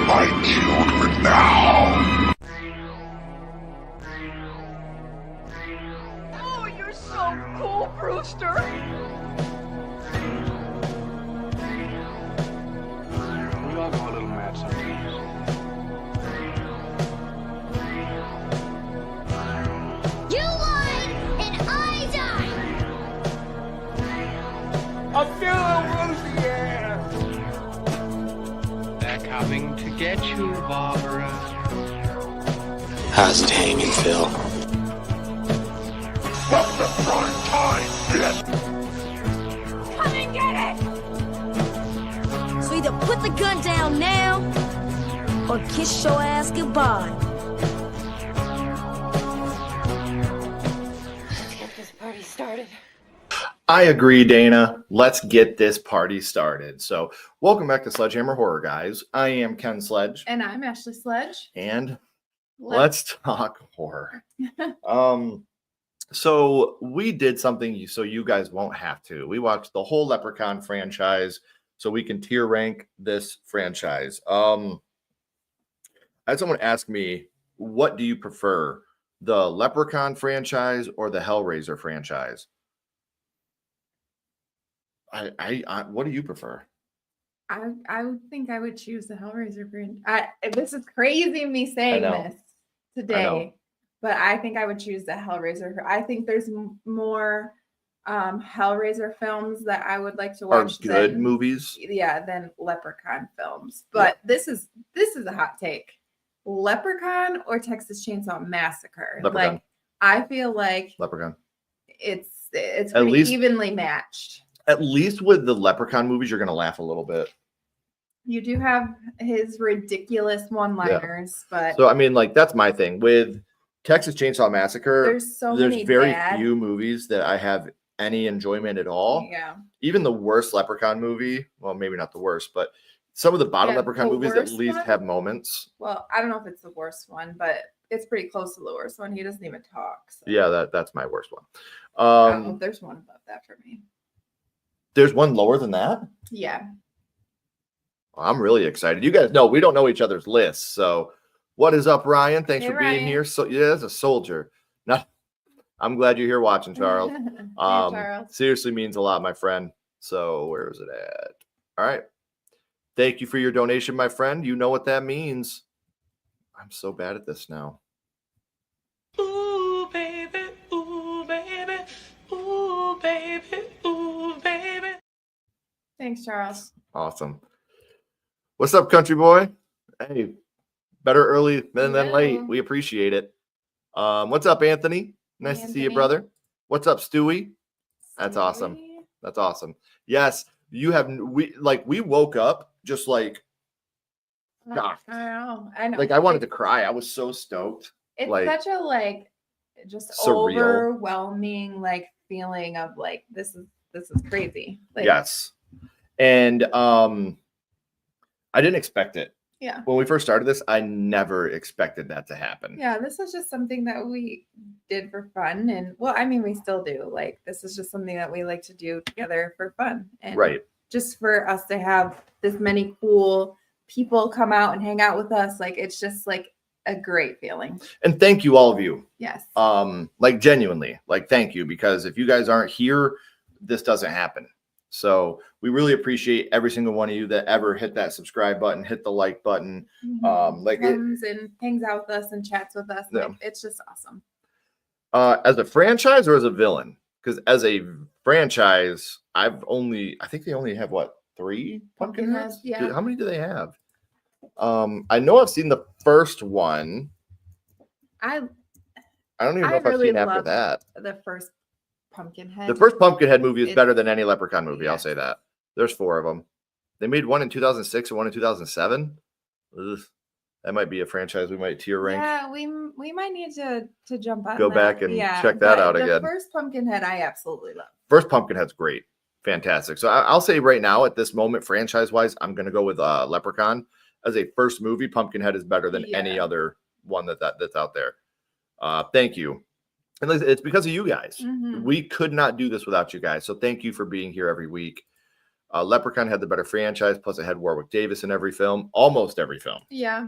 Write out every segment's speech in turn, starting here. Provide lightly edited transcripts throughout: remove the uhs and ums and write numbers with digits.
My children now. Oh, you're so cool, Brewster. We all go a little mad sometimes. You won and I died! I feel rosy, yeah! They're coming to get you, Barbara. How's it hanging, Phil? From the front time, bitch. Come and get it! So either put the gun down now, or kiss your ass goodbye. Let's get this party started. I agree, Dana. Let's get this party started. So, welcome back to Sledgehammer Horror, guys. I am Ken Sledge, And I'm Ashley Sledge. and let's talk horror. So we did something so you guys won't have to. We watched the whole Leprechaun franchise, so we can tier rank this franchise. I had someone ask me, what do you prefer, the Leprechaun franchise or the Hellraiser franchise? What do you prefer? I would think I would choose the Hellraiser franchise. This is crazy me saying this today, but I think I would choose the Hellraiser. I think there's more Hellraiser films that I would like to watch. Are good movies? Yeah, than Leprechaun films. But this is a hot take. Leprechaun or Texas Chainsaw Massacre? Leprechaun. Like, I feel like Leprechaun. it's At pretty least- evenly matched. At least with the Leprechaun movies, you're going to laugh a little bit. You do have his ridiculous one-liners, but So, I mean, like, that's my thing. With Texas Chainsaw Massacre, there's so there's many very bad. few movies that I have any enjoyment at all. Yeah. Even the worst Leprechaun movie, well, maybe not the worst, but some of the bottom Yeah, Leprechaun the movies at worst least one? have moments. Well, I don't know if it's the worst one, but it's pretty close to the worst one. He doesn't even talk. So. Yeah, that's my worst one. Oh, there's one above that for me. There's one lower than that? Yeah. I'm really excited. You guys know we don't know each other's lists. So, what is up, Ryan? Thanks Hey, for being Ryan. here. So, yeah, as a soldier. Not, I'm glad you're here watching, Charles. Hey, Charles. Seriously means a lot, my friend. So, where is it at? All right. Thank you for your donation, my friend. You know what that means. I'm so bad at this now. Ooh, baby, ooh, baby, ooh, baby, ooh, baby. Thanks, Charles. Awesome. What's up, country boy? Hey, better early than late. Hello. We appreciate it. What's up, Anthony? Nice to see you, Anthony. brother. What's up, Stewie? That's awesome. Stewie? That's awesome. Yes, we woke up just like shocked. I know. I know. Like I wanted to cry. I was so stoked. It's like, such a just surreal. overwhelming feeling of this is crazy. Like, Yes. And I didn't expect it. Yeah. When we first started this, I never expected that to happen. Yeah, this is just something that we did for fun. And well, I mean, we still do. Like, this is just something that we like to do together for fun. And Right. just for us to have this many cool people come out and hang out with us. Like, it's just a great feeling. And thank you, all of you. Yes. Genuinely, thank you, because if you guys aren't here, this doesn't happen. So we really appreciate every single one of you that ever hit that subscribe button, hit the like button. Comes and hangs out with us and chats with us. Yeah. It's just awesome. As a franchise or as a villain? Because as a franchise, I think they only have what, 3 Pumpkinheads? Yeah. How many do they have? I know I've seen the first one. I don't even know if I've really seen after loved that. The first Pumpkinhead. The first Pumpkinhead movie is It's- better than any Leprechaun movie. I'll yes. say that. There's 4 of them. They made one in 2006 and one in 2007. Ugh, that might be a franchise we might tier rank. Yeah, we might need to jump on Go that. back and Yeah, check that but out the again. First Pumpkinhead, I absolutely love. First Pumpkinhead's great. Fantastic. So I'll say right now at this moment, franchise-wise, I'm going to go with Leprechaun. As a first movie, Pumpkinhead is better than any Yeah. other one that's out there. Thank you. And it's because of you guys. Mhm. We could not do this without you guys. So thank you for being here every week. Leprechaun had the better franchise, plus it had Warwick Davis in every film, almost every film. Yeah.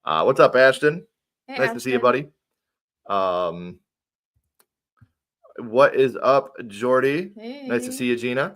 What's up, Ashton? Hey, Nice to see you, Ashton. buddy. What is up, Jordy? Hey. Nice to see you, Gina.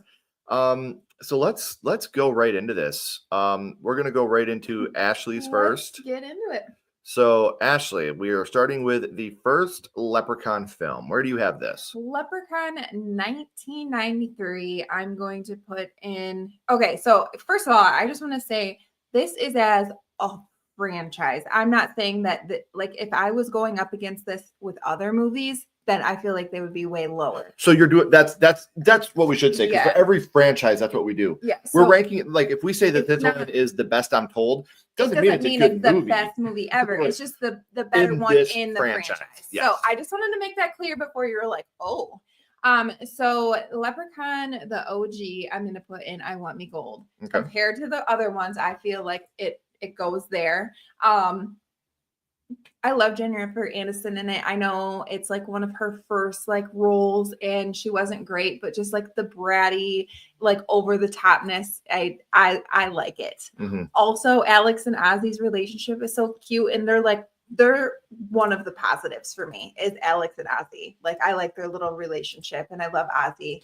So let's go right into this. We're gonna go right into Ashley's first. Get into it. So, Ashley, we are starting with the first Leprechaun film. Where do you have this? Leprechaun 1993. I'm going to put in. Okay, so first of all, I just want to say this is as a franchise. I'm not saying that, like, if I was going up against this with other movies, then I feel like they would be way lower. So you're doing that's what we should say, because Yeah. for every franchise, that's what we do. Yeah, We're ranking it, like, if we say that it's this not- one is the best I'm told, doesn't mean it's a good it's the movie. best movie ever. Right. It's just the better In one this in the franchise, franchise. yes. So I just wanted to make that clear before you were like, oh. So Leprechaun, the OG, I'm gonna put in I Want Me Gold. Okay. Compared to the other ones, I feel like it goes there. I love Jennifer Aniston in it. I know it's like one of her first like roles, and she wasn't great, but just like the bratty, like over the topness, I like it. Mhm. Also, Alex and Ozzy's relationship is so cute, and they're one of the positives for me is Alex and Ozzy. Like, I like their little relationship, and I love Ozzy.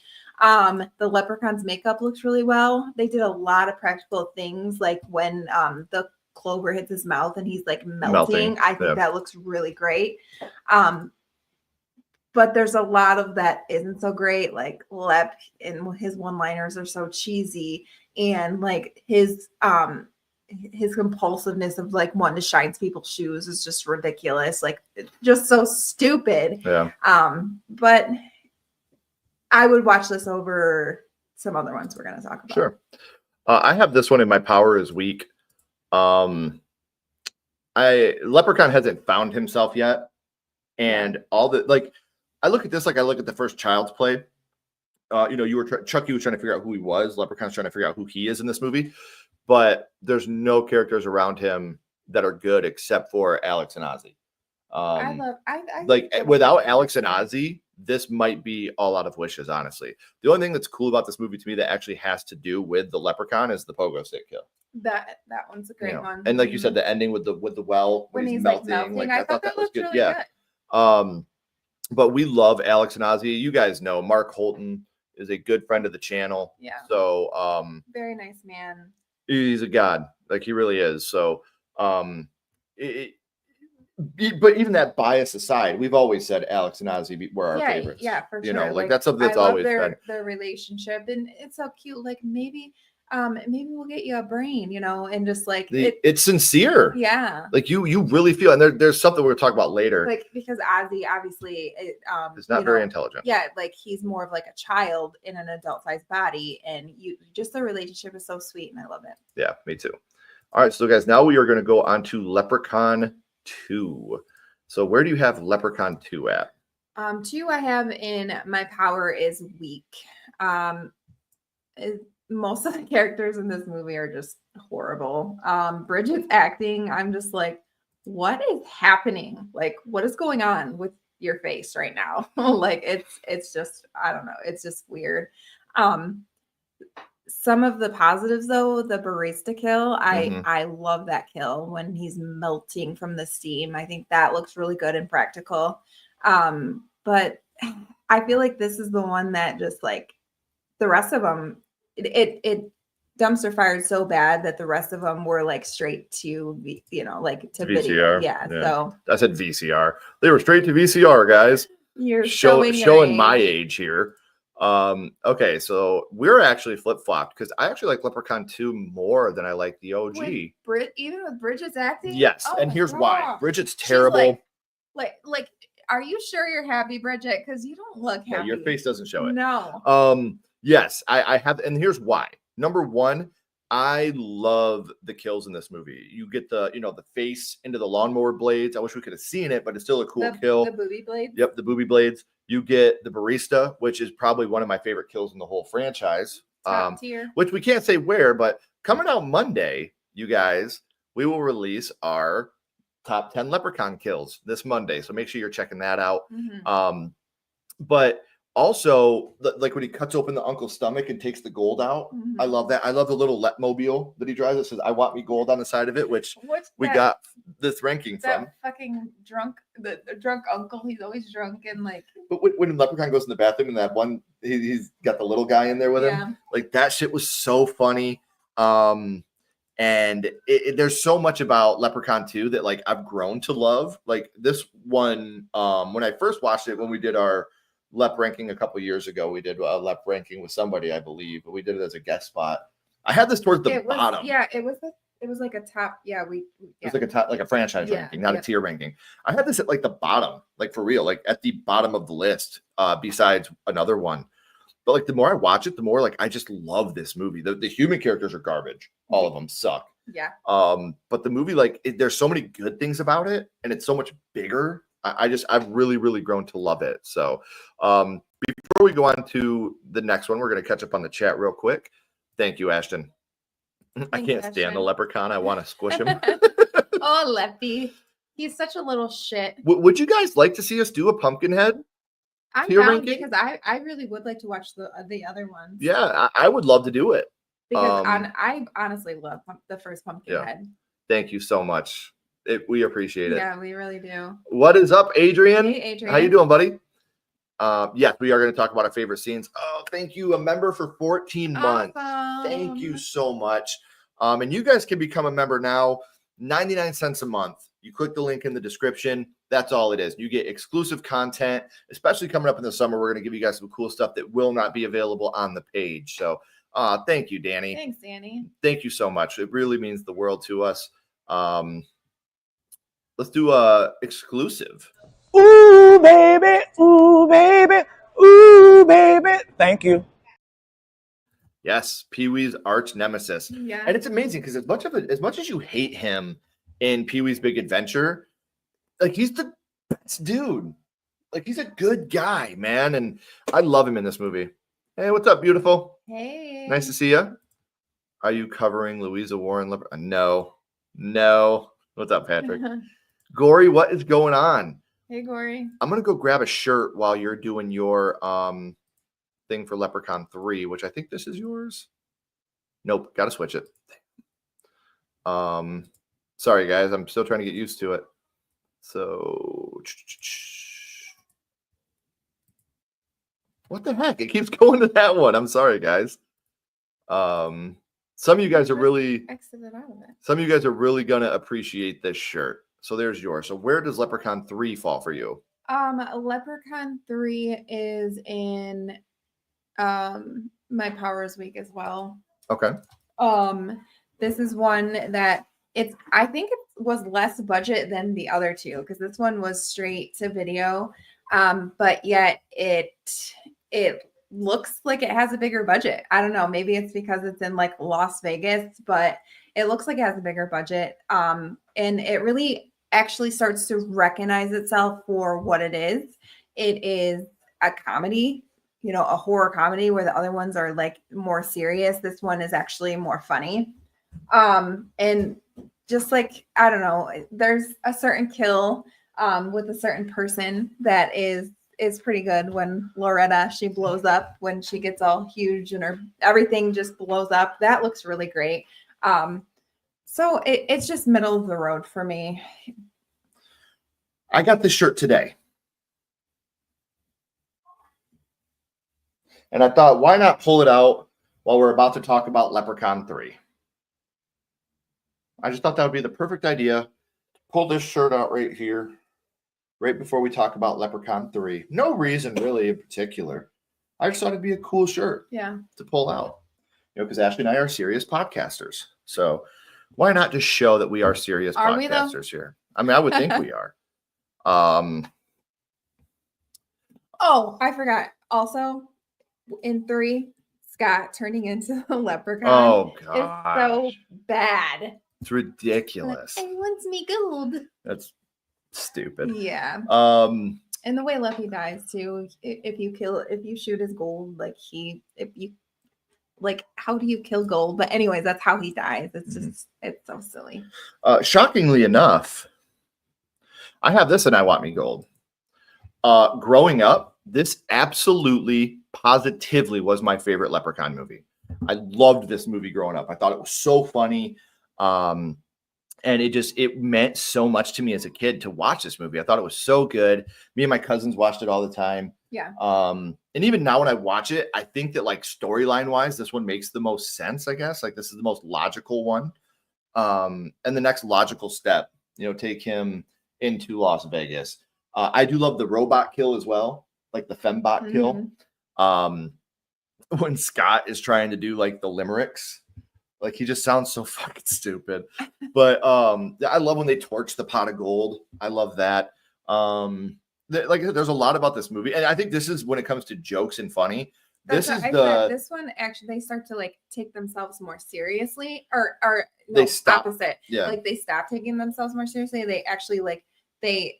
The Leprechaun's makeup looks really well. They did a lot of practical things, like when the clover hits his mouth and he's like melting. I think that looks really great. But there's a lot of that isn't so great. Like Lep and his one-liners are so cheesy, and like his compulsiveness of like wanting to shine people's shoes is just ridiculous. Like, it's just so stupid. Yeah. But I would watch this over some other ones we're going to talk about. Sure. I have this one in my power is weak. Leprechaun hasn't found himself yet, and all the, like, I look at this like I look at the first Child's Play. You were Chucky was trying to figure out who he was. Leprechaun's trying to figure out who he is in this movie, but there's no characters around him that are good except for Alex and Ozzy. I Like, think without Alex and Ozzy, this might be all out of wishes, honestly. The only thing that's cool about this movie to me that actually has to do with the Leprechaun is the pogo stick kill. that one's a great one. And like you said, the ending with the well when he's melting, like I thought that was good. Really Yeah. good. But we love Alex and Ozzy. You guys know Mark Holton is a good friend of the channel. Yeah. So Very nice man. he's a god. Like, he really is. So but even that bias aside, we've always said Alex and Ozzy were our favorites. Yeah, for sure. You know, like that's something that's I love always been their relationship, and it's so cute. Like, maybe we'll get you a brain, and just like it's sincere. Yeah. Like you really feel, and there's something we're gonna talk about later. Like, because Ozzy obviously is not very intelligent. Yeah, like he's more of like a child in an adult-sized body, and just the relationship is so sweet, and I love it. Yeah, me too. All right, so guys, now we are going to go on to Leprechaun 2. So where do you have Leprechaun 2 at? 2 I have in my power is weak. Most of the characters in this movie are just horrible. Bridget's acting, I'm just like, what is happening? Like, what is going on with your face right now? Like, it's just, I don't know. It's just weird. Some of the positives, though, the barista kill, I love that kill when he's melting from the steam. I think that looks really good and practical. But I feel like this is the one that just, like, the rest of them, it dumpster fired so bad that the rest of them were like straight to like to VCR. Video. Yeah. So I said VCR. They were straight to VCR, guys. You're showing my age here. Okay, so we're actually flip-flopped because I actually like Leprechaun 2 more than I like the OG. Even with Bridget's acting? Yes, Oh and my here's why. God. Bridget's She's terrible. like, are you sure you're happy, Bridget? Because you don't look happy. Yeah, your face doesn't show it. No. Yes, I have, and here's why. Number one, I love the kills in this movie. You get the face into the lawnmower blades. I wish we could have seen it, but it's still a cool kill. The booby blades? Yep, the booby blades. You get the barista, which is probably one of my favorite kills in the whole franchise. Top tier. Which we can't say where, but coming out Monday, you guys, we will release our top 10 Leprechaun kills this Monday. So make sure you're checking that out. Mhm. But also, like when he cuts open the uncle's stomach and takes the gold out, I Mhm. love that. I love the little Letmobile that he drives. It says, "I want me gold" on the side of it, which What's we that? got this ranking from. That fucking drunk, the drunk uncle. He's always drunk and like. But when Leprechaun goes in the bathroom and that one, he's got the little guy in there with him. Like that shit was so funny. And there's so much about Leprechaun 2 that like I've grown to love. Like this one, when I first watched it, when we did our Lep ranking a couple years ago, we did a Lep ranking with somebody, I believe, but we did it as a guest spot. I had this towards the bottom. Yeah, it was like a top. Yeah, it was like a top, like a franchise ranking, not a tier ranking. I had this at like the bottom, like for real, like at the bottom of the list, besides another one. But like the more I watch it, the more like I just love this movie. The human characters are garbage. All of them suck. Yeah. But the movie, like there's so many good things about it, and it's so much bigger. I've really, really grown to love it. So before we go on to the next one, we're gonna catch up on the chat real quick. Thank you, Ashton. I can't stand the Leprechaun. I want to squish him. Oh, Leppy. He's such a little shit. Would you guys like to see us do a Pumpkinhead? I'm down because I really would like to watch the other ones. Yeah, I would love to do it. Because I honestly love the first Pumpkinhead. Yeah. Thank you so much. We appreciate it. Yeah, we really do. What is up, Adrian? Hey, Adrian. How you doing, buddy? Yes, we are going to talk about our favorite scenes. Oh, thank you. A member for 14 months. Thank you so much. And you guys can become a member now, 99 cents a month. You click the link in the description. That's all it is. You get exclusive content, especially coming up in the summer. We're going to give you guys some cool stuff that will not be available on the page. So thank you, Danny. Thanks, Danny. Thank you so much. It really means the world to us. Let's do a exclusive. Ooh, baby. Ooh, baby. Ooh, baby. Thank you. Yes, Pee-wee's arch nemesis. Yeah. And it's amazing because as much as you hate him in Pee-wee's Big Adventure, like he's the best dude. Like he's a good guy, man. And I love him in this movie. Hey, what's up, beautiful? Hey. Nice to see you. Are you covering Louisa Warren? No. What's up, Patrick? Gory, what is going on? Hey, Gory. I'm going to go grab a shirt while you're doing your thing for Leprechaun 3, which I think this is yours. Nope, got to switch it. Sorry, guys. I'm still trying to get used to it. So, what the heck? It keeps going to that one. I'm sorry, guys. Some of you guys are really exited out of it. Some of you guys are really gonna appreciate this shirt. So there's yours. So where does Leprechaun 3 fall for you? Leprechaun 3 is in my Powers Week as well. Okay. This is one that I think it was less budget than the other two because this one was straight to video. But yet it looks like it has a bigger budget. I don't know. Maybe it's because it's in like Las Vegas, but it looks like it has a bigger budget. And it really actually starts to recognize itself for what it is. It is a comedy, a horror comedy where the other ones are like more serious. This one is actually more funny. And just like, I don't know, there's a certain kill with a certain person that is pretty good when Loretta, she blows up when she gets all huge and everything just blows up. That looks really great. So it's just middle of the road for me. I got this shirt today. And I thought, why not pull it out while we're about to talk about Leprechaun 3? I just thought that would be the perfect idea. Pull this shirt out right here, right before we talk about Leprechaun 3. No reason really in particular. I just thought it'd be a cool shirt to pull out. Because Ashley and I are serious podcasters. So why not just show that we are serious podcasters here? I mean, I would think we are. Oh, I forgot. Also, in 3, Scott turning into a leprechaun. Oh, God. Is so bad. It's ridiculous. Like, wants me gold. That's stupid. Yeah. And the way Luffy dies too. If you shoot his gold, how do you kill gold? But anyways, that's how he dies. It's just it's so silly. Shockingly enough, I have this and I Want Me Gold. Growing up, this absolutely, positively was my favorite Leprechaun movie. I loved this movie growing up. I thought it was so funny. And it meant so much to me as a kid to watch this movie. I thought it was so good. Me and my cousins watched it all the time. Yeah. And even now when I watch it, I think that like storyline wise, this one makes the most sense, I guess. Like this is the most logical one. And the next logical step, take him into Las Vegas. I do love the robot kill as well, like the fembot kill. When Scott is trying to do like the limericks, like he just sounds so fucking stupid. But I love when they torch the pot of gold. I love that. There's a lot about this movie, and I think this is when it comes to jokes and funny. This one actually they start to like take themselves more seriously, or no, they stop. Opposite. Yeah, like they stop taking themselves more seriously. They actually like they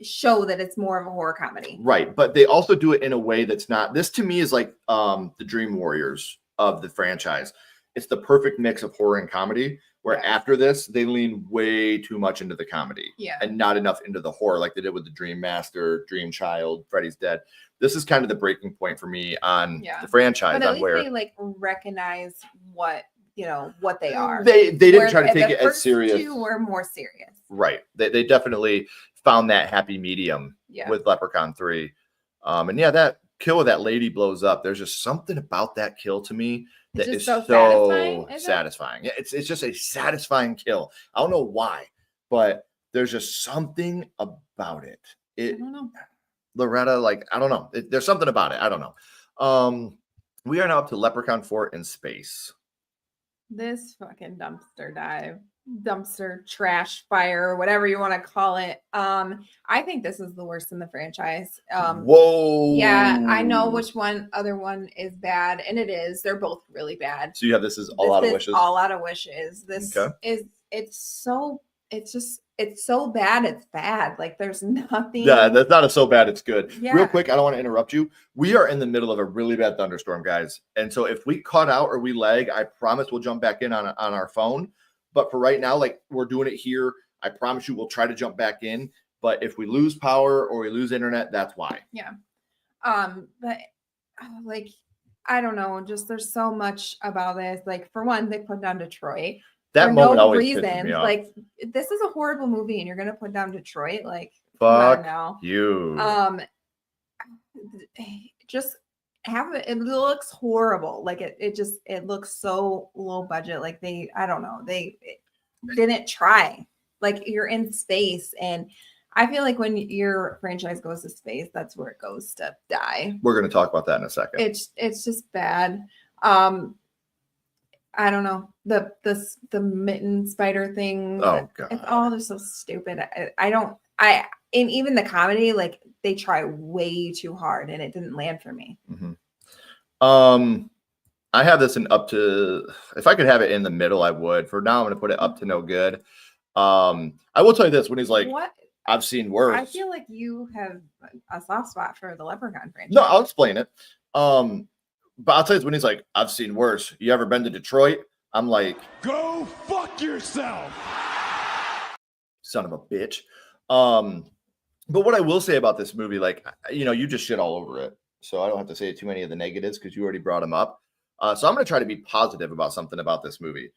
show that it's more of a horror comedy, right? But they also do it in a way that's not. This to me is like the Dream Warriors of the franchise. It's the perfect mix of horror and comedy. Where after this, they lean way too much into the comedy, and not enough into the horror, like they did with the Dream Master, Dream Child, Freddy's Dead. This is kind of the breaking point for me on the franchise. But at on least where they like recognize what they are. They didn't try to take it as serious. Two were more serious, right? They definitely found that happy medium with Leprechaun 3. And that kill with that lady blows up. There's just something about that kill to me that is so satisfying. Yeah, it's just a satisfying kill. I don't know why, but there's just something about it. I don't know. Loretta, like, I don't know. There's something about it. I don't know. We are now up to Leprechaun 4 in space. This fucking dumpster trash fire, whatever you want to call it. I think this is the worst in the franchise. Whoa. Yeah, I know which other one is bad, and it is. They're both really bad. So you have this is All Out of Wishes. All Out of Wishes. This is it's so bad. It's bad. Like there's nothing. Yeah, that's not so bad. It's good. Yeah. Real quick, I don't want to interrupt you. We are in the middle of a really bad thunderstorm, guys. And so if we cut out or we lag, I promise we'll jump back in on our phone. But for right now, like we're doing it here. I promise you we'll try to jump back in. But if we lose power or we lose internet, that's why. Yeah. But like, I don't know. Just there's so much about this. Like for one, they put down Detroit. That moment always pisses me off. Like this is a horrible movie, and you're gonna put down Detroit. Like fuck now. You. Just have it. It looks horrible. Like it looks so low budget. Like I don't know. They didn't try. Like you're in space, and I feel like when your franchise goes to space, that's where it goes to die. We're gonna talk about that in a second. It's just bad. I don't know, the mitten spider thing. Oh god, it's all just so stupid. And even the comedy, like they try way too hard, and it didn't land for me. Mm-hmm. I have this in up to. If I could have it in the middle, I would. For now, I'm going to put it up to no good. I will tell you this: when he's like, "What? I've seen worse." I feel like you have a soft spot for the Leprechaun franchise. No, I'll explain it. But I'll tell you when he's like, I've seen worse. You ever been to Detroit? I'm like, go fuck yourself. Son of a bitch. But what I will say about this movie, like, you just shit all over it. So I don't have to say too many of the negatives because you already brought them up. So I'm going to try to be positive about something about this movie.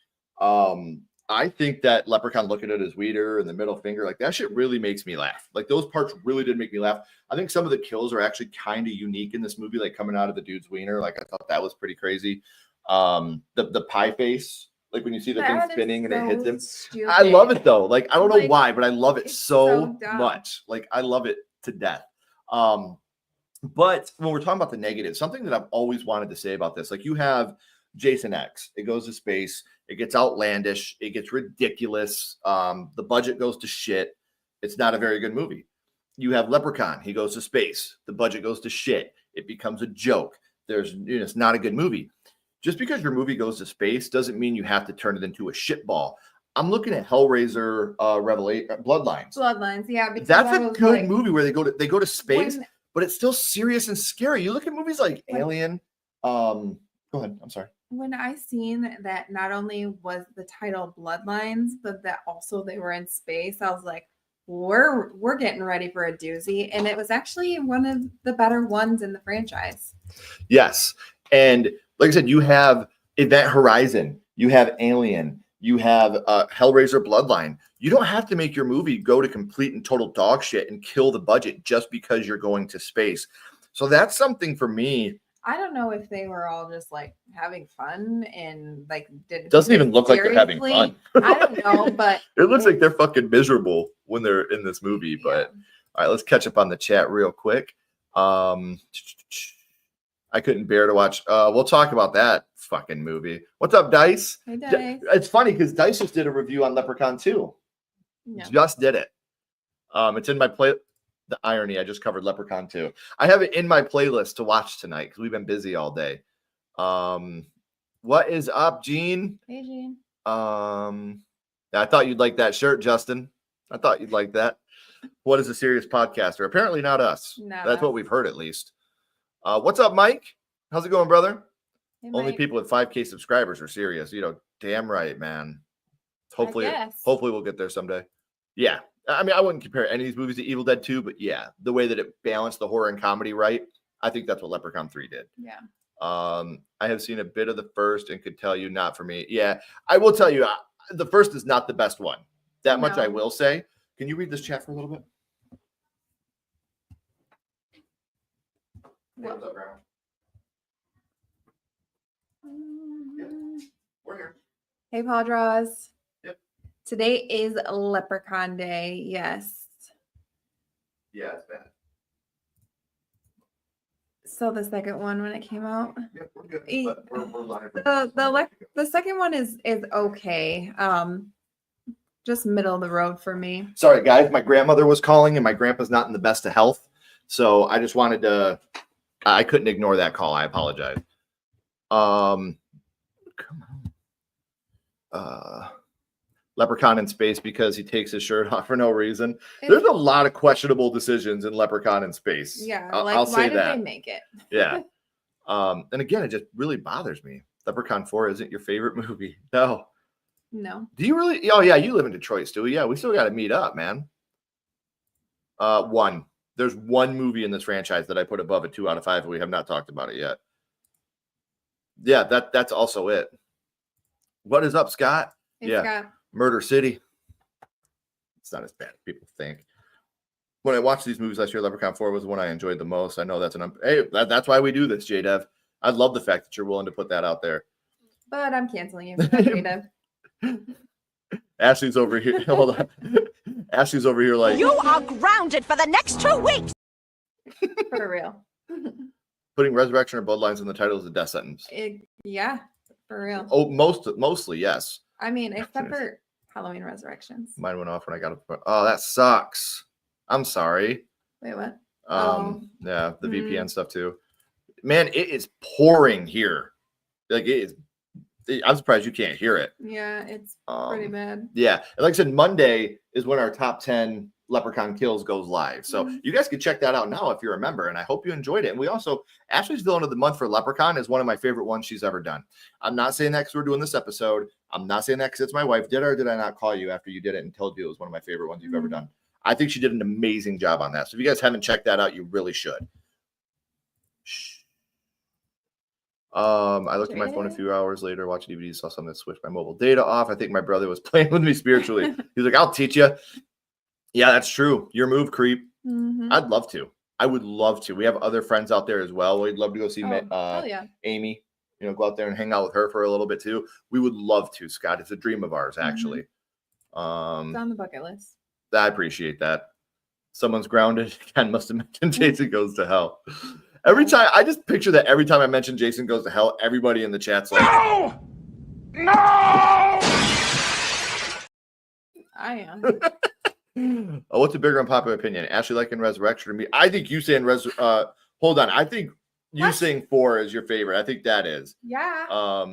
I think that Leprechaun looking at his wiener and the middle finger, like that shit really makes me laugh. Like those parts really did make me laugh. I think some of the kills are actually kind of unique in this movie, like coming out of the dude's wiener. Like I thought that was pretty crazy. The pie face, like when you see the thing spinning and it hits him. Stupid. I love it though. Like I don't know why, but I love it so much. Like I love it to death. But when we're talking about the negatives, something that I've always wanted to say about this, like you have Jason X, it goes to space, it gets outlandish, it gets ridiculous. The budget goes to shit. It's not a very good movie. You have Leprechaun, he goes to space, the budget goes to shit. It becomes a joke. It's not a good movie. Just because your movie goes to space doesn't mean you have to turn it into a shitball. I'm looking at Hellraiser, Bloodlines. Bloodlines, yeah. That's a good movie where they go to space, but it's still serious and scary. You look at movies like Alien. Go ahead. I'm sorry. When I seen that not only was the title Bloodlines, but that also they were in space, I was like, we're getting ready for a doozy, and it was actually one of the better ones in the franchise. Yes. And like I said, you have Event Horizon, you have Alien, you have Hellraiser Bloodline. You don't have to make your movie go to complete and total dog shit and kill the budget just because you're going to space. So that's something for me. I don't know if they were all just like having fun and like didn't. Doesn't even look like they're having fun. I don't know, but it looks like they're fucking miserable when they're in this movie. But all right, let's catch up on the chat real quick. I couldn't bear to watch. We'll talk about that fucking movie. What's up, Dice? Hey, Dice. It's funny because Dice just did a review on Leprechaun 2. Yeah. Just did it. It's in my play. The irony, I just covered Leprechaun 2. I have it in my playlist to watch tonight because we've been busy all day. What is up, Gene? Hey, Gene. I thought you'd like that shirt, Justin. I thought you'd like that. What is a serious podcaster? Apparently not us. That's what we've heard at least. What's up, Mike? How's it going, brother? Hey, Only Mike. people with 5K subscribers are serious. Damn right, man. Hopefully we'll get there someday. Yeah. I mean, I wouldn't compare any of these movies to Evil Dead 2, but yeah, the way that it balanced the horror and comedy right, I think that's what Leprechaun 3 did. Yeah. I have seen a bit of the first and could tell you not for me. Yeah, I will tell you, the first is not the best one. That much I will say. Can you read this chat for a little bit? Hey, what's up, Grandma? Yep. We're here. Hey, Paul Draws. Yep. Today is Leprechaun Day. Yes. Yeah, it's bad. So the second one when it came out. Yep, we're good. But we're live. The second one is okay. Just middle of the road for me. Sorry, guys. My grandmother was calling, and my grandpa's not in the best of health. So I just wanted to. I couldn't ignore that call. I apologize. Come on. Leprechaun in space because he takes his shirt off for no reason. There's a lot of questionable decisions in Leprechaun in space. Yeah, I'll say why did that. they make it? Yeah. And again, it just really bothers me. Leprechaun 4 isn't your favorite movie. No. Do you really? Oh, yeah, you live in Detroit, Stewie. Yeah, we still got to meet up, man. One. There's one movie in this franchise that I put above a 2 out of 5, and we have not talked about it yet. Yeah, that's also it. What is up, Scott? Hey, Scott. Murder City. It's not as bad as people think. When I watched these movies last year, Leprechaun 4 was the one I enjoyed the most. I know that's that's why we do this, J-Dev. I love the fact that you're willing to put that out there. But I'm canceling you for that, J-Dev. Ashley's over here. Hold on. Ashley's over here like... You are grounded for the next 2 weeks. For real. Putting Resurrection or Bloodlines in the title is a death sentence. Yeah, for real. Oh, mostly, yes. I mean, except for Halloween Resurrections. Mine went off when I got up. Oh, that sucks. I'm sorry. Wait, what? Yeah, the VPN stuff too. Man, it is pouring here. Like it is. I'm surprised you can't hear it. Yeah, it's pretty bad. Yeah, and like I said, Monday is when our top 10 Leprechaun kills goes live. So you guys can check that out now if you're a member, and I hope you enjoyed it. And we also, Ashley's villain of the month for Leprechaun is one of my favorite ones she's ever done. I'm not saying that because we're doing this episode. I'm not saying that because it's my wife. Did I not call you after you did it and told you it was one of my favorite ones you've ever done? I think she did an amazing job on that. So if you guys haven't checked that out, you really should. I looked at my phone a few hours later, watched DVDs, saw something that switched my mobile data off. I think my brother was playing with me spiritually. He's like, I'll teach you. Yeah, that's true. Your move, creep. I'd love to. I would love to. We have other friends out there as well. We'd love to go see Amy. Go out there and hang out with her for a little bit too. We would love to, Scott. It's a dream of ours, actually. It's on the bucket list. I appreciate that. Someone's grounded. Ken must have mentioned Jason Goes to Hell. Every time, I just picture that every time I mention Jason Goes to Hell, everybody in the chat's like, No! I am. What's a bigger unpopular opinion? Ashley liking Resurrection or me? I think you saying hold on. I think you saying 4 is your favorite. I think that is. Yeah.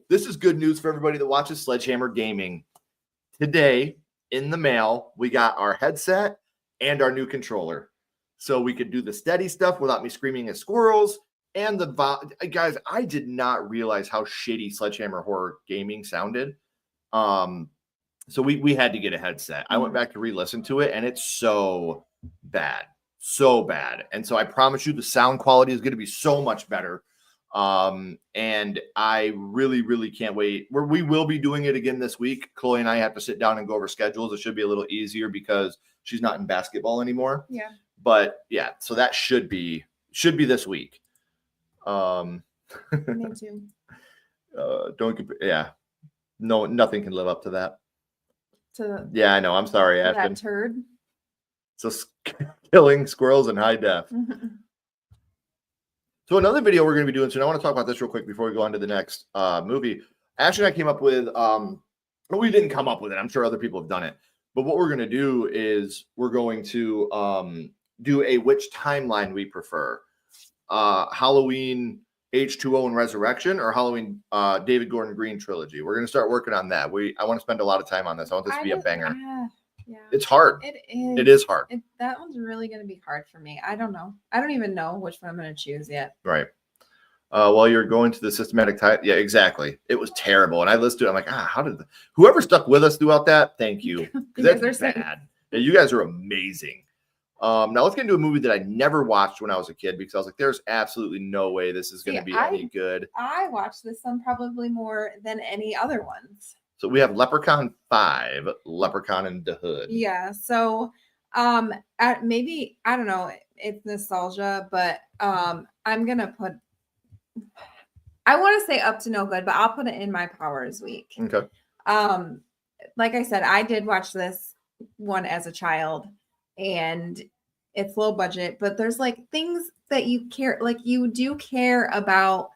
This is good news for everybody that watches Sledgehammer Gaming. Today, in the mail, we got our headset and our new controller. So we could do the steady stuff without me screaming at squirrels. And guys, I did not realize how shitty Sledgehammer Horror Gaming sounded. So we had to get a headset. I went back to re-listen to it, and it's so bad. So bad. And so I promise you the sound quality is going to be so much better. And I really, really can't wait. We will be doing it again this week. Chloe and I have to sit down and go over schedules. It should be a little easier because she's not in basketball anymore. Yeah. But yeah, so that should be this week. Me too. Yeah. No, nothing can live up to that. Yeah, I know. I'm sorry, That Ashton. turd. So killing squirrels in high def. So another video we're going to be doing soon. I want to talk about this real quick before we go on to the next movie. Ashley and I came up with, we didn't come up with it. I'm sure other people have done it. But what we're going to do is we're going to do a which timeline we prefer. Halloween H2O and Resurrection or Halloween David Gordon Green trilogy. We're going to start working on that. I want to spend a lot of time on this. I want this to be a banger. Yeah. It's hard. It is. It is hard. That one's really going to be hard for me. I don't know. I don't even know which one I'm going to choose yet. Right. While you're going to the systematic type. Yeah, exactly. It was terrible. And I listened to it. I'm like, how did whoever stuck with us throughout that? Thank you. Because that's bad. Yeah, you guys are amazing. Now let's get into a movie that I never watched when I was a kid because I was like, there's absolutely no way this is going to be any good. I watched this one probably more than any other ones. So we have Leprechaun 5, Leprechaun in the Hood. Yeah. So maybe, I don't know, it's nostalgia, but I'm going to put, I want to say Up to No Good, but I'll put it in my Powers week. Okay. Like I said, I did watch this one as a child and it's low budget, but there's like things that you care, like you do care about,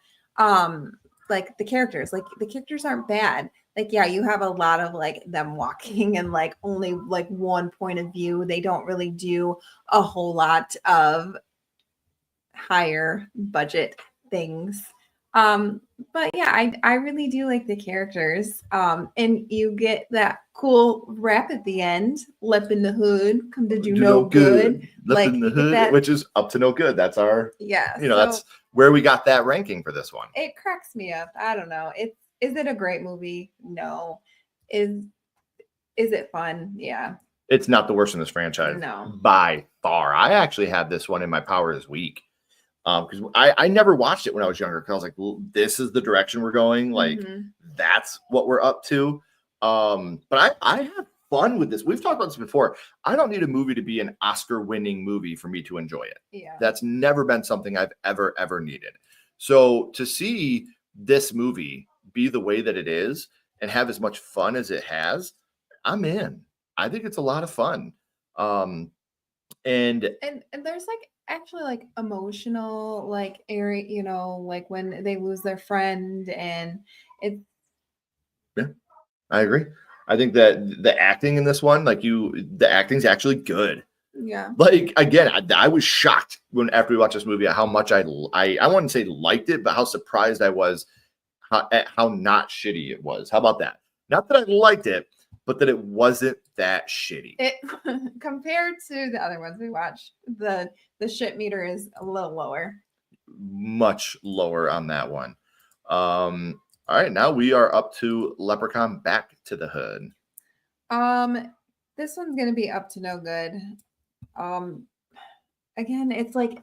like the characters, like the characters aren't bad. Like, yeah, you have a lot of like them walking and like only like one point of view. They don't really do a whole lot of higher budget things. But yeah, I really do like the characters. And you get that cool rap at the end, Lep in the Hood, come to do no good. Lep in the Hood, which is Up to No Good. That's our, that's where we got that ranking for this one. It cracks me up. I don't know. Is it a great movie? No. Is it fun? Yeah. It's not the worst in this franchise. No. By far. I actually had this one in my Powers week. Because I never watched it when I was younger because I was like, well, this is the direction we're going. Like, that's what we're up to. But I have fun with this. We've talked about this before. I don't need a movie to be an Oscar-winning movie for me to enjoy it. Yeah. That's never been something I've ever needed. So to see this movie be the way that it is and have as much fun as it has, I'm in. I think it's a lot of fun. And there's like actually like emotional like area, you know, like when they lose their friend and it's. Yeah, I agree. I think that the acting in this one, the acting's actually good. Yeah. Like, again, I was shocked after we watched this movie at how much I wouldn't say liked it, but how surprised I was at how not shitty it was. How about that? Not that I liked it, but that it wasn't that shitty. It compared to the other ones we watched, the shit meter is a little lower. Much lower on that one. All right, now we are up to Leprechaun Back to the Hood. This one's gonna be Up to No Good. Again, it's like,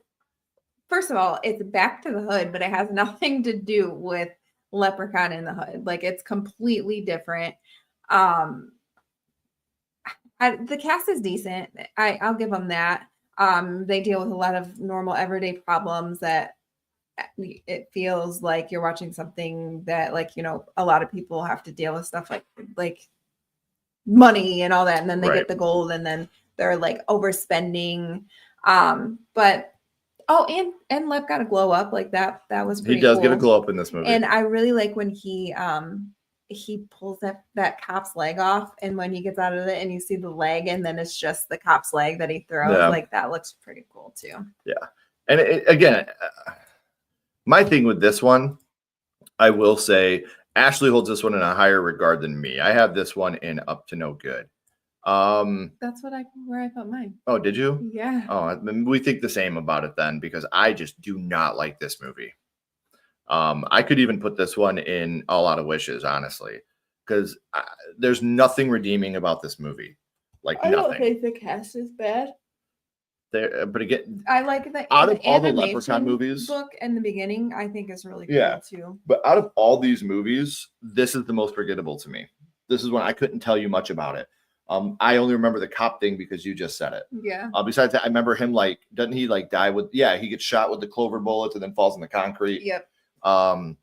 first of all, it's Back to the Hood, but it has nothing to do with Leprechaun in the Hood. Like, it's completely different. The cast is decent. I'll give them that. They deal with a lot of normal everyday problems that it feels like you're watching something that, like, you know, a lot of people have to deal with stuff like money and all that, and then they get the gold and then they're like overspending. But and Lep got a glow up, like that was pretty cool. Get a glow up in this movie. And I really like when he pulls that cop's leg off, and when he gets out of it and you see the leg and then it's just the cop's leg that he throws. Like, that looks pretty cool too. Yeah. And again, my thing with this one, I will say Ashley holds this one in a higher regard than me. I have this one in Up to No Good. That's where I put mine. Oh, did you? Yeah. Oh, we think the same about it then, because I just do not like this movie. I could even put this one in A Lot of Wishes, honestly, because there's nothing redeeming about this movie. Like I don't nothing. think the cast is bad. There, but again, I like the out of all the animation Leprechaun movies, book in the beginning. I think is really cool Yeah. too. but out of all these movies, this is the most forgettable to me. This is when I couldn't tell you much about it. I only remember the cop thing because you just said it. Yeah. Besides that, I remember him like, doesn't he like die with? Yeah, he gets shot with the clover bullets and then falls in the concrete. Yep. And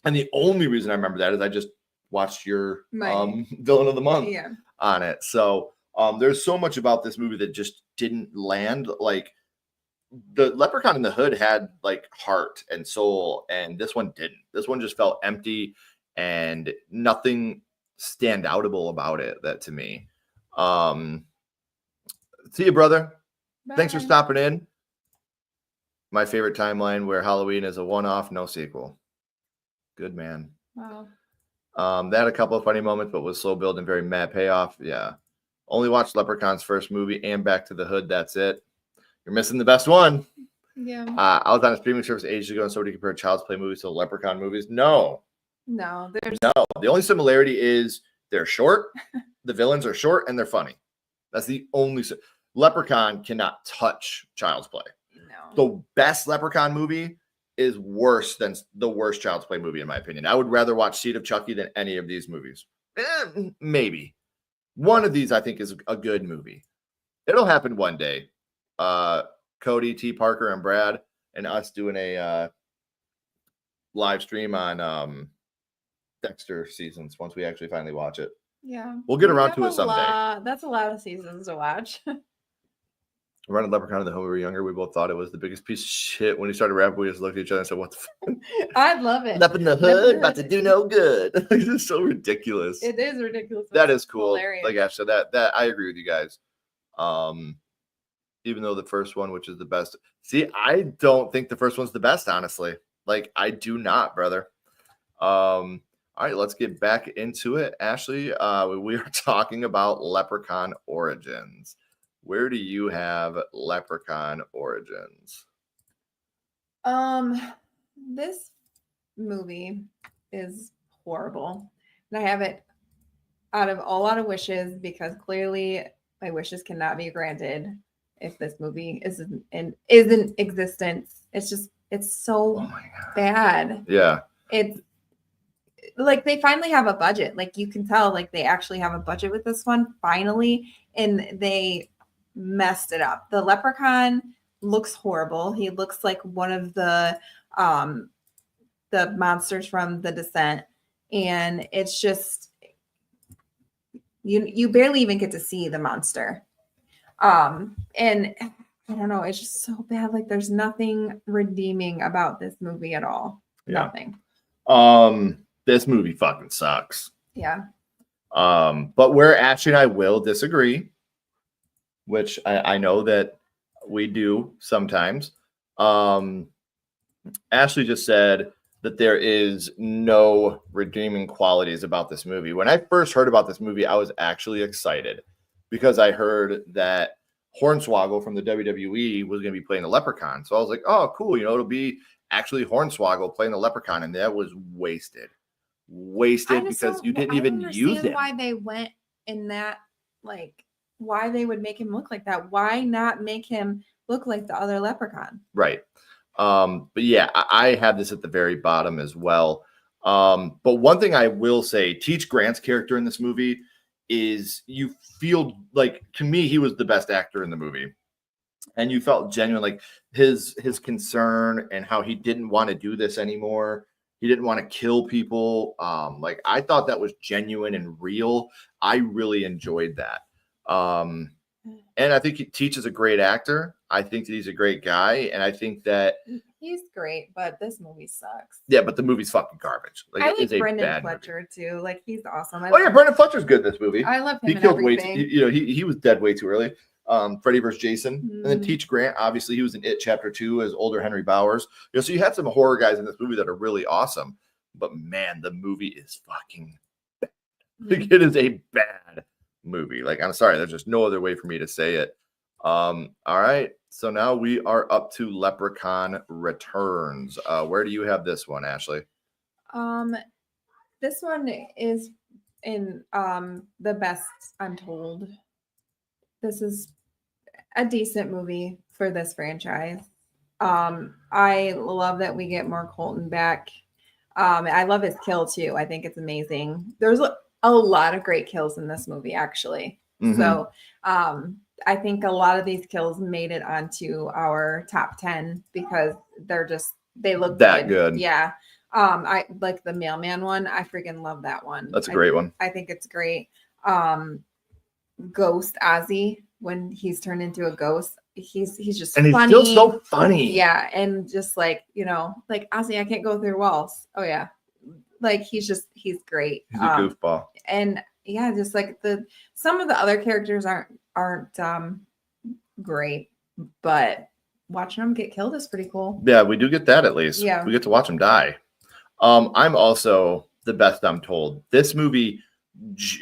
the only reason I remember that is I just watched your My- villain of the month Yeah. on it. So there's so much about this movie that just didn't land. Like the Leprechaun in the Hood had like heart and soul, and this one didn't. This one just felt empty and nothing standoutable about it. That to me. See you, brother. Thanks for Bye. stopping in. My favorite timeline where Halloween is a one-off, no sequel. Good man. Wow. They had a couple of funny moments, but was slow build and very mad payoff. Yeah. Only watched Leprechaun's first movie and Back to the Hood. That's it. You're missing the best one. Yeah. I was on a streaming service ages ago, and somebody compared Child's Play movies to Leprechaun movies. No. No, there's The only similarity is they're short. The villains are short and they're funny. That's the only. Leprechaun cannot touch Child's Play. no. The best Leprechaun movie is worse than the worst Child's Play movie, in my opinion. I would rather watch Seed of Chucky than any of these movies. Maybe. One of these, I think, is a good movie. It'll happen one day. Cody, T. Parker, and Brad, and us doing a live stream on Dexter seasons once we actually finally watch it. Yeah. We'll get We around have to it a someday. That's a lot of seasons to watch. Running Leprechaun in the Home we were younger, we both thought it was the biggest piece of shit. When he started rapping, we just looked at each other and said, "What the fuck? I love it. Up in the hood, about to do no good." This is so ridiculous. It is ridiculous. That It's is cool. hilarious. Like Ash said, that I agree with you guys. Even though the first one, which is the best. See, I don't think the first one's the best, honestly. Like, I do not, brother. All right, let's get back into it. Ashley, we are talking about Leprechaun Origins. Where do you have Leprechaun Origins? This movie is horrible. And I have it out of a lot of wishes because clearly my wishes cannot be granted if this movie isn't in existence. It's so Oh my god. bad. Yeah. It's like they finally have a budget. Like you can tell, like they actually have a budget with this one finally, and they messed it up. The Leprechaun looks horrible. He looks like one of the monsters from The Descent, and it's just you barely even get to see the monster. And I don't know, it's just so bad. Like there's nothing redeeming about this movie at all. Yeah. Nothing. This movie fucking sucks. Yeah. But where Ashley and I will disagree, which I know that we do sometimes. Ashley just said that there is no redeeming qualities about this movie. When I first heard about this movie, I was actually excited because I heard that Hornswoggle from the WWE was going to be playing the Leprechaun. So I was like, oh, cool. You know, it'll be actually Hornswoggle playing the Leprechaun. And that was wasted because you didn't even use it. Why they went in that, like, why they would make him look like that. Why not make him look like the other Leprechaun? Right. But yeah, I have this at the very bottom as well. But one thing I will say, Teach Grant's character in this movie is you feel like, to me, he was the best actor in the movie. And you felt genuine, like his concern and how he didn't want to do this anymore. He didn't want to kill people. Like I thought that was genuine and real. I really enjoyed that. And I think Teach is a great actor. I think that he's a great guy. And I think that He's great, but this movie sucks. yeah, but the movie's fucking garbage. Like, I it is like a Brendan bad Fletcher too. Like he's awesome. movie. Oh yeah, Brendan Fletcher's good in this movie. I love him. He in killed way everything. too, he was dead way too early. Freddy vs. Jason. And then Mhm. Teach Grant, obviously he was in It Chapter 2 as older Henry Bowers. You know, so you had some horror guys in this movie that are really awesome. But man, the movie is fucking bad. Like, it is a bad movie. Like, I'm sorry, there's just no other way for me to say it. All right. So now we are up to Leprechaun Returns. Where do you have this one, Ashley? This one is in the best untold. This is a decent movie for this franchise. I love that we get more Colton back. I love his kill too. I think it's amazing. There's a lot of great kills in this movie, actually. So I think a lot of these kills made it onto our top 10 because they look that good. Yeah. I like the mailman one. I freaking love that one. That's a great one. I think it's great. Ghost Ozzy, when he's turned into a ghost, he's just and funny. He's still so funny. Yeah, and just like, like Ozzy, I can't go through walls. Oh yeah. Like he's great. He's a goofball. And yeah, just like some of the other characters aren't great, but watching them get killed is pretty cool. Yeah, we do get that at least. Yeah. We get to watch them die. I'm also the best I'm told. This movie,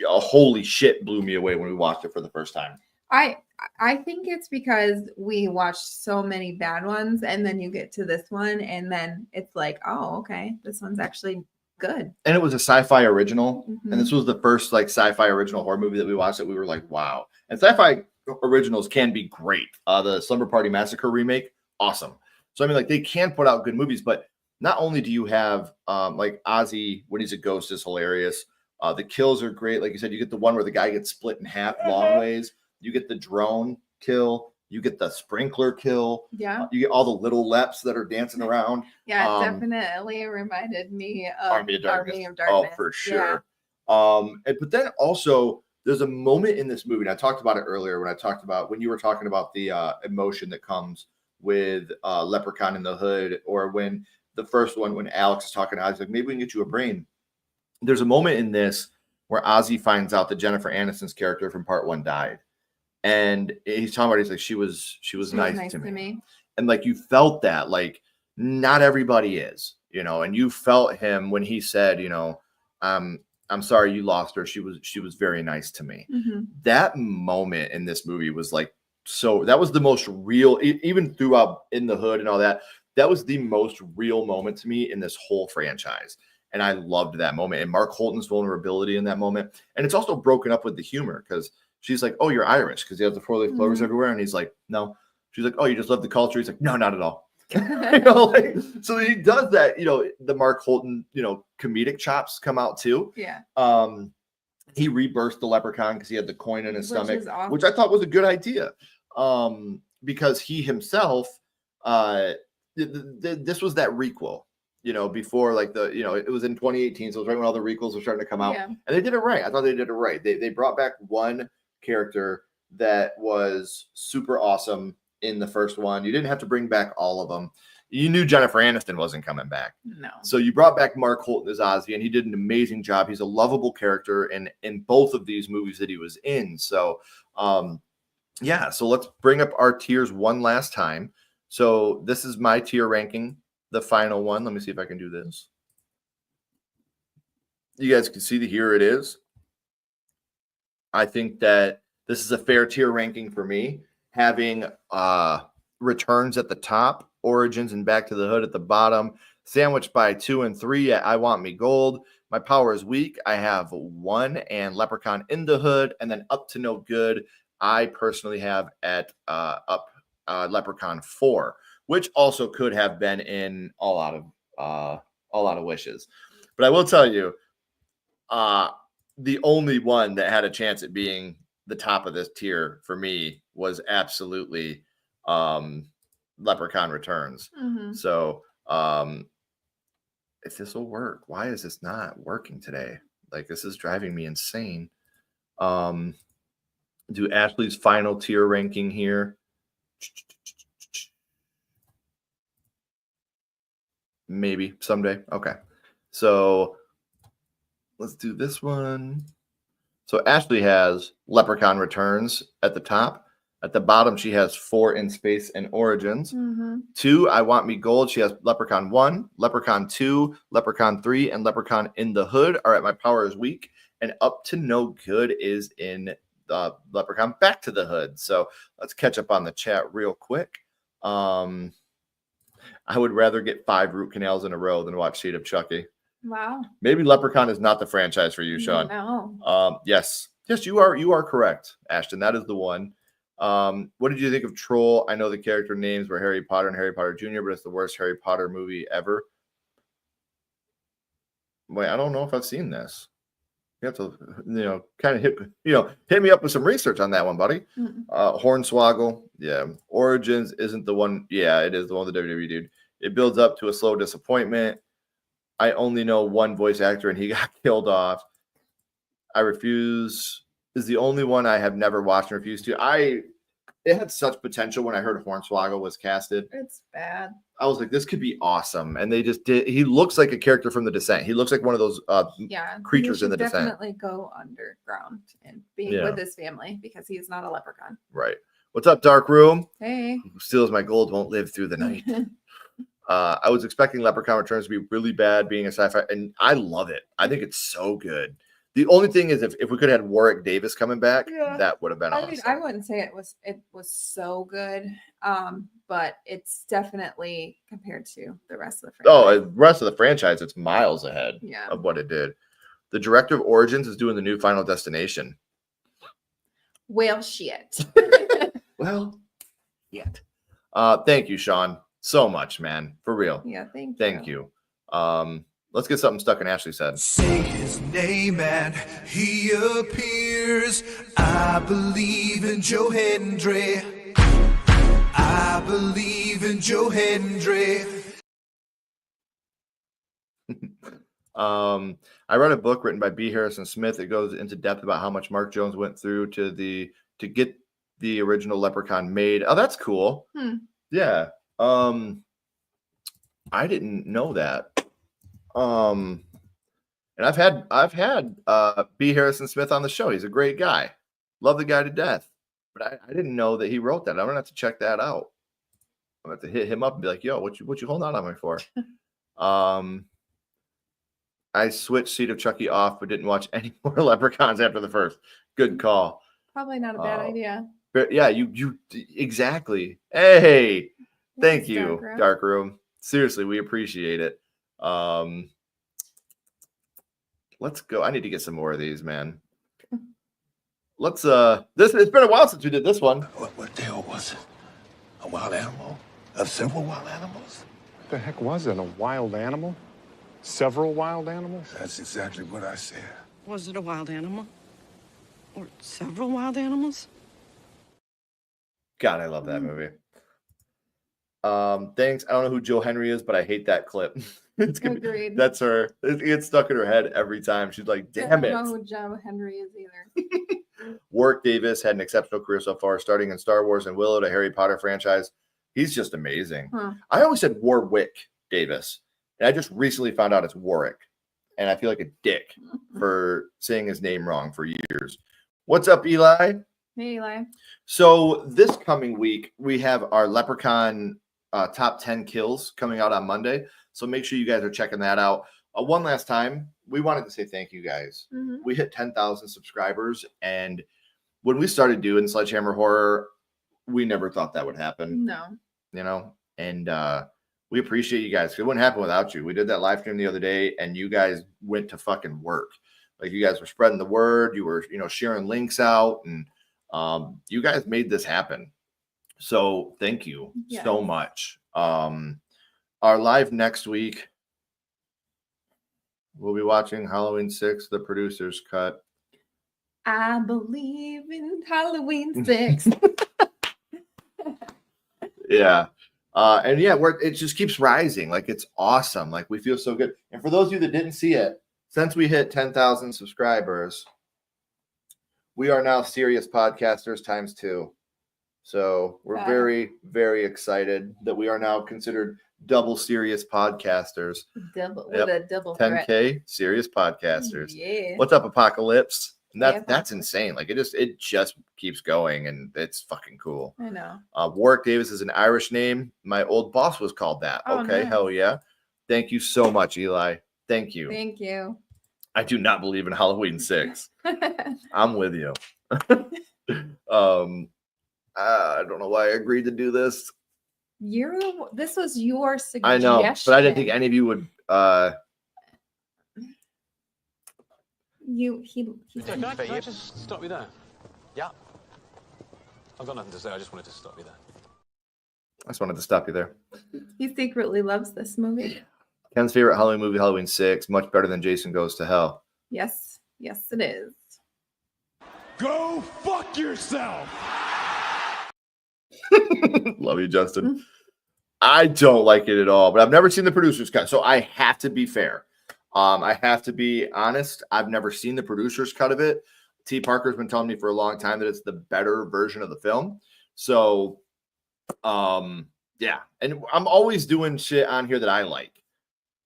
holy shit, blew me away when we watched it for the first time. I think it's because we watched so many bad ones, and then you get to this one, and then it's like, oh, okay, this one's actually good. And it was a sci-fi original, and this was the first like sci-fi original horror movie that we watched that we were like, wow. And sci-fi originals can be great. The Slumber Party Massacre remake, awesome. So I mean, like they can put out good movies, but not only do you have like Ozzy when he's a ghost is hilarious. The kills are great. Like you said, you get the one where the guy gets split in half long ways. You get the drone kill. You get the sprinkler kill. Yeah. You get all the little leps that are dancing around. Yeah, it definitely reminded me of Army of Darkness. Oh, for sure. Yeah. But then also there's a moment in this movie, and I talked about it earlier when you were talking about the emotion that comes with Leprechaun in the Hood, or when the first one, when Alex is talking to Ozzy, like, maybe we can get you a brain. There's a moment in this where Ozzy finds out that Jennifer Aniston's character from part 1 died. And he's talking about, he's like, she was nice to me. And like, you felt that, like, not everybody is, and you felt him when he said, I'm sorry you lost her. She was very nice to me. That moment in this movie was like, so that was the most real, even throughout In the Hood and all that, that was the most real moment to me in this whole franchise. And I loved that moment, and Mark Holton's vulnerability in that moment. And it's also broken up with the humor, because she's like, oh, you're Irish because he has the 4-leaf clovers everywhere. And he's like, no. She's like, oh, you just love the culture. He's like, no, not at all. So he does that, the Mark Holton, comedic chops come out too. Yeah. He rebirthed the leprechaun because he had the coin in his stomach, awesome. Which I thought was a good idea. Because he himself, this was that requel, before like it was in 2018. So it was right when all the requels were starting to come out. Yeah. And they did it right. I thought they did it right. They brought back one character that was super awesome in the first one. You didn't have to bring back all of them. You knew Jennifer Aniston wasn't coming back. No. So you brought back Mark Holton as Ozzy, and he did an amazing job. He's a lovable character in both of these movies that he was in. So, yeah. So let's bring up our tiers one last time. So this is my tier ranking, the final one. Let me see if I can do this. You guys can see here it is. I think that this is a fair tier ranking for me, having Returns at the top, Origins and Back to the Hood at the bottom, sandwiched by 2 and 3 at I Want Me Gold. My Power is Weak, I have 1, and Leprechaun in the Hood, and then Up to No Good, I personally have at Leprechaun 4, which also could have been in All Out of Wishes. But I will tell you, the only one that had a chance at being the top of this tier for me was absolutely Leprechaun Returns. Mm-hmm. So if this will work, why is this not working today? Like, this is driving me insane. Do Ashley's final tier ranking here. Maybe someday. Okay. So let's do this one. So Ashley has Leprechaun Returns at the top. At the bottom, she has 4 In Space and Origins. Mm-hmm. 2, I Want Me Gold. She has Leprechaun 1, Leprechaun 2, Leprechaun 3, and Leprechaun in the Hood are at My Power is Weak. And Up to No Good is in Leprechaun Back to the Hood. So let's catch up on the chat real quick. I would rather get 5 root canals in a row than watch Seed of Chucky. Wow. Maybe Leprechaun is not the franchise for you, Sean. No. Yes, you are correct, Ashton. That is the one. What did you think of Troll? I know the character names were Harry Potter and Harry Potter Jr., but it's the worst Harry Potter movie ever. Wait, I don't know if I've seen this. You have to, kind of hit me up with some research on that one, buddy. Hornswoggle, yeah. Origins isn't the one. Yeah, it is the one with the WWE dude. It builds up to a slow disappointment. I only know one voice actor, and he got killed off. I Refuse is the only one I have never watched and refused to. It had such potential when I heard Hornswoggle was casted. It's bad. I was like, this could be awesome. And they just did. He looks like a character from The Descent. He looks like one of those creatures in The Descent. Definitely go underground and be with his family because he's not a leprechaun. Right. What's up, Dark Room? Hey. Who steals my gold won't live through the night. I was expecting Leprechaun Returns to be really bad being a sci-fi, and I love it. I think it's so good. The only thing is if we could have had Warwick Davis coming back, that would have been awesome. I mean, I wouldn't say it was so good, but it's definitely compared to the rest of the franchise. Oh, the rest of the franchise, it's miles ahead of what it did. The director of Origins is doing the new Final Destination. Well, shit. Well, yet. Thank you, Sean, so much, man, for real. Yeah, thank you. Let's get something stuck in Ashley's head. Say his name and he appears. I believe in Joe Hendry. I believe in Joe Hendry. I read a book written by B. Harrison Smith. It goes into depth about how much Mark Jones went through to get the original Leprechaun made. Oh, that's cool. Yeah. I didn't know that. And I've had B. Harrison Smith on the show. He's a great guy. Love the guy to death. But I didn't know that he wrote that. I'm gonna have to check that out. I'm gonna have to hit him up and be like, yo, what you holding on me for? I switched Seed of Chucky off, but didn't watch any more Leprechauns after the first. Good call. Probably not a bad idea. But yeah, you exactly. Hey, thank you, Dark Room. Seriously, we appreciate it. Let's go. I need to get some more of these, man. Let's it's been a while since we did this one. What the hell was it? A wild animal? Of several wild animals? What the heck was it? A wild animal? Several wild animals? That's exactly what I said. Was it a wild animal? Or several wild animals? God, I love that movie. Thanks. I don't know who Joe Henry is, but I hate that clip. Agreed. That's her. It gets stuck in her head every time. She's like, damn it. I don't know who Joe Henry is either. Warwick Davis had an exceptional career so far, starting in Star Wars and Willow to Harry Potter franchise. He's just amazing. I always said Warwick Davis, and I just recently found out it's Warwick, and I feel like a dick for saying his name wrong for years. What's up, Eli? Hey, Eli. So this coming week, we have our Leprechaun top 10 kills coming out on Monday. So make sure you guys are checking that out. One last time, we wanted to say thank you guys. We hit 10,000 subscribers. And when we started doing Sledgehammer Horror, we never thought that would happen. No. And we appreciate you guys. It wouldn't happen without you. We did that live stream the other day, and you guys went to fucking work. Like, you guys were spreading the word. You were, sharing links out, and you guys made this happen. So thank you so much. Our live next week, we'll be watching Halloween 6, the producer's cut. I believe in Halloween 6. Yeah. And yeah, it just keeps rising. Like, it's awesome. Like, we feel so good. And for those of you that didn't see it, since we hit 10,000 subscribers, we are now serious podcasters times 2. So we're very, very excited that we are now considered double serious podcasters. With a double 10K threat. Serious podcasters. Yeah. What's up, Apocalypse? And that's insane. Like, it just keeps going, and it's fucking cool. I know. Warwick Davis is an Irish name. My old boss was called that. Oh, okay, nice. Hell yeah. Thank you so much, Eli. Thank you. Thank you. I do not believe in Halloween 6. I'm with you. I don't know why I agreed to do this. This was your suggestion. I know, but I didn't think any of you would He's Can I just stop you there? Yeah. I've got nothing to say. I just wanted to stop you there. I just wanted to stop you there. he secretly loves this movie. Ken's favorite Halloween movie, Halloween 6, much better than Jason Goes to Hell. Yes, it is. Go fuck yourself. Love you, Justin. I don't like it at all, but I've never seen the producer's cut, so I have to be fair. I have to be honest. I've never seen the producer's cut of it. T. Parker's been telling me for a long time that it's the better version of the film. So, yeah. And I'm always doing shit on here that I like.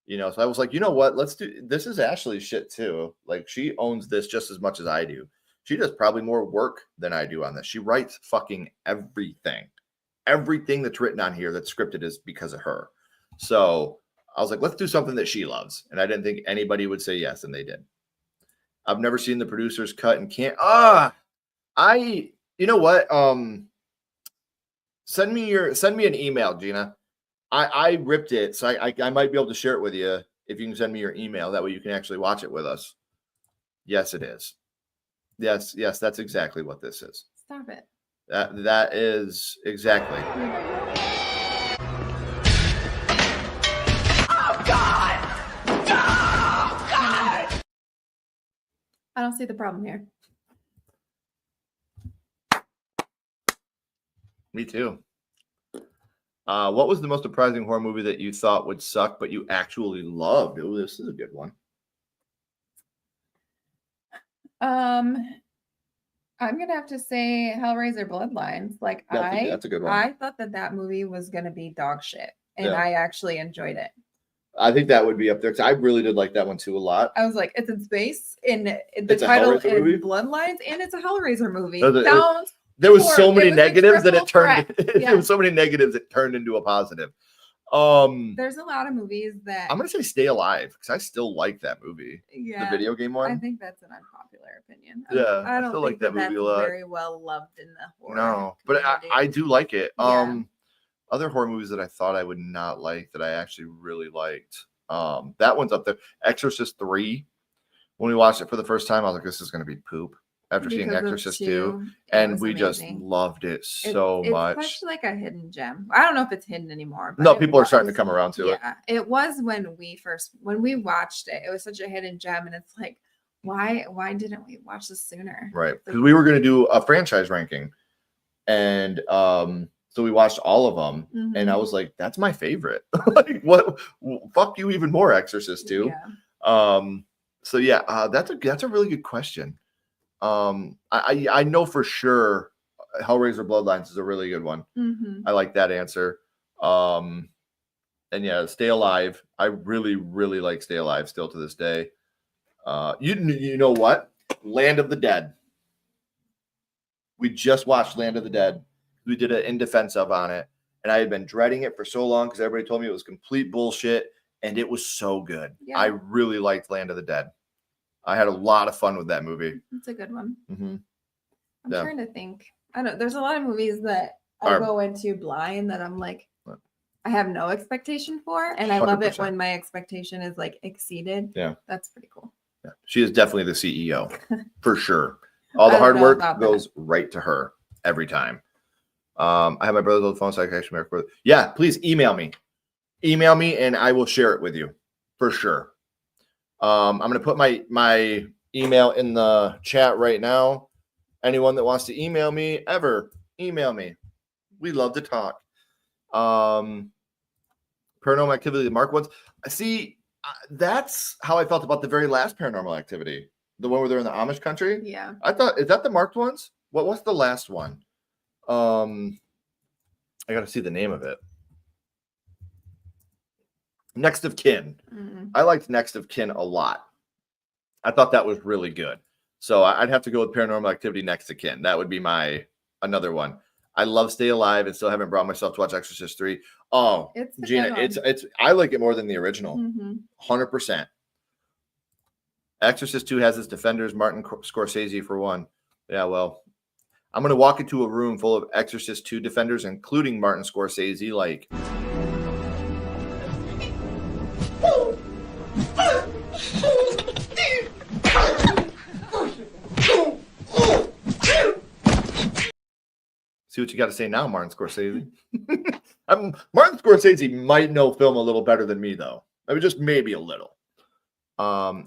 You know, so I was like, you know what? Let's do this. Is Ashley's shit too. Like, she owns this just as much as I do. She does probably more work than I do on this. She writes fucking everything. Everything that's written on here that's scripted is because of her. So I was like, let's do something that she loves. And I didn't think anybody would say yes, and they did. I've never seen the producer's cut and can't. You know what? Send me an email, Gina. I ripped it, so I might be able to share it with you if you can send me your email. That way you can actually watch it with us. Yes, it is. Yes, that's exactly what this is. Stop it. That is exactly. Oh God! Oh God! I don't see the problem here. Me too. What was the most surprising horror movie that you thought would suck, but you actually loved? Oh, this is a good one. I'm gonna have to say Hellraiser Bloodlines. Like, That's a good one. I thought that movie was gonna be dog shit, and Yeah. I actually enjoyed it. I think that would be up there because I really did like that one too a lot. I was like, it's in space, and the It's a title is Hellraiser movie? Bloodlines, and it's a Hellraiser movie. No, Sounds There was so horrible. many It was a negatives that it triple turned. threat. There Yeah. was so many negatives it turned into a positive. There's a lot of movies that I'm gonna say Stay Alive because I still like that movie. yeah, The video game one. I think that's an unpopular opinion. Yeah, I I don't still think like that movie that's a lot. very well loved in the horror. No, but community. I do like it. Yeah. Other horror movies that I thought I would not like that I actually really liked. That one's up there. Exorcist 3. When we watched it for the first time, I was like, this is gonna be poop. After seeing Because of Exorcist 2, two, it and was we just amazing. loved it It's much. such like a hidden gem. I don't know if it's hidden anymore. But No, it people are starting to was. come around to it. Yeah, it was when we watched it. It was such a hidden gem, and it's like, why didn't we watch this sooner? Right. Like, Because we were going to do a franchise ranking. And so we watched all of them. And I mhm. was like, that's my favorite. Like, what? Fuck you even more, Exorcist 2. Yeah. So yeah, that's a really good question. I know for sure Hellraiser Bloodlines is a really good one. Mhm. I like that answer. And yeah, Stay Alive. I really, really like Stay Alive still to this day. You know what? Land of the Dead. We just watched Land of the Dead. We did an in defense of on it, and I had been dreading it for so long because everybody told me it was complete bullshit, and it was so good. Yeah. I really liked Land of the Dead. I had a lot of fun with that movie. It's a good one. Mm-hmm. I'm Yeah. trying to think. I don't. There's a lot of movies that I Are- go into blind that I'm like, What? I have no expectation for, and I love it 100%. when my expectation is like exceeded. Yeah. That's pretty cool. Yeah. She is definitely the CEO for sure. All the I don't hard know work about that. goes right to her every time. I have my brother's old phone, so I can actually make it. Yeah, please email me. Email me, and I will share it with you for sure. I'm going to put my email in the chat right now. Anyone that wants to email me, email me. We love to talk. Paranormal Activity, the Mark ones. See, that's how I felt about the very last Paranormal Activity, the one where they're in the Amish country. Yeah. I thought, is that the marked ones? What's the last one? I got to see the name of it. Next of Kin. Mm. I liked Next of Kin a lot. I thought that was really good. So I'd have to go with Paranormal Activity Next of Kin. That would be my another one. I love Stay Alive and still haven't brought myself to watch Exorcist 3. Oh, It's a Gina, good one. it's I like it more than the original. Mhm. 100%. Exorcist 2 has its defenders, Martin Scorsese for one. Yeah, well, I'm going to walk into a room full of Exorcist 2 defenders, including Martin Scorsese, like... See what you got to say now, Martin Scorsese. Martin Scorsese might know film a little better than me, though. I mean, just maybe a little. I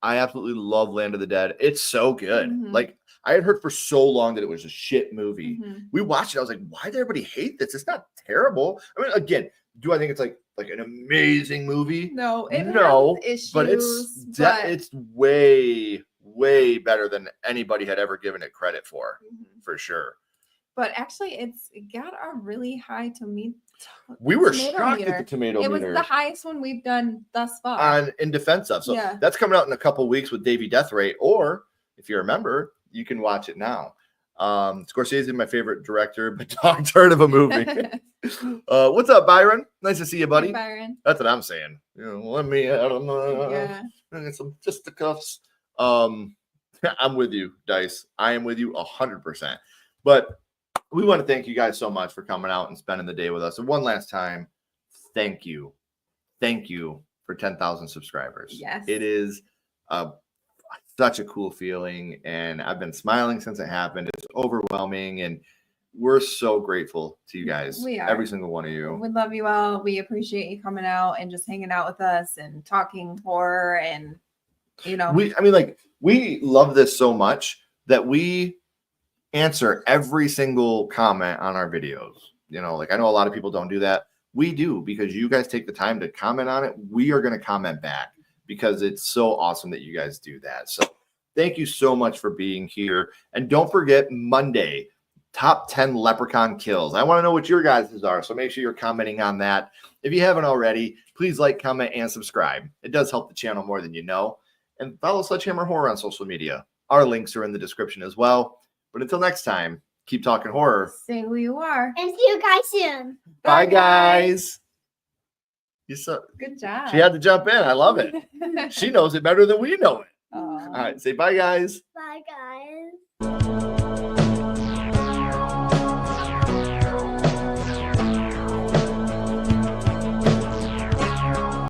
absolutely love Land of the Dead. It's so good. Like, I had heard for so long that it was a shit movie. We watched it. I was like, why did everybody hate this? It's not terrible. I mean, again, do I think it's like an amazing movie? No, it no, has issues, but it's way better than anybody had ever given it credit for sure. But actually, it got a really high tomato. We were shocked at the tomato meter. It was the highest one we've done thus far. In defense of. So that's coming out in a couple weeks with Davey Death Ray. Or if you remember, you can watch it now. Scorsese is my favorite director, but dog turd of a movie. What's up, Byron? Nice to see you, buddy. Hey, Byron. That's what I'm saying. Let me out of my just the cuffs. I'm with you, Dice. I am with you 100%. But we want to thank you guys so much for coming out and spending the day with us. And one last time, thank you. Thank you for 10,000 subscribers. Yes. It is such a cool feeling. And I've been smiling since it happened. It's overwhelming. And we're so grateful to you guys. We are. Every single one of you. We love you all. We appreciate you coming out and just hanging out with us and talking horror. And, we love this so much that we answer every single comment on our videos. I know a lot of people don't do that. We do, because you guys take the time to comment on it. We are going to comment back because it's so awesome that you guys do that. So thank you so much for being here. And don't forget, Monday, top 10 Leprechaun kills. I want to know what your guys' are. So make sure you're commenting on that. If you haven't already, please like, comment, and subscribe. It does help the channel more than you know. And follow Sledgehammer Horror on social media. Our links are in the description as well. But until next time, keep talking horror. Say who you are. And see you guys soon. Bye, guys. Good job. She had to jump in. I love it. She knows it better than we know it. Aww. All right. Say bye, guys. Bye, guys.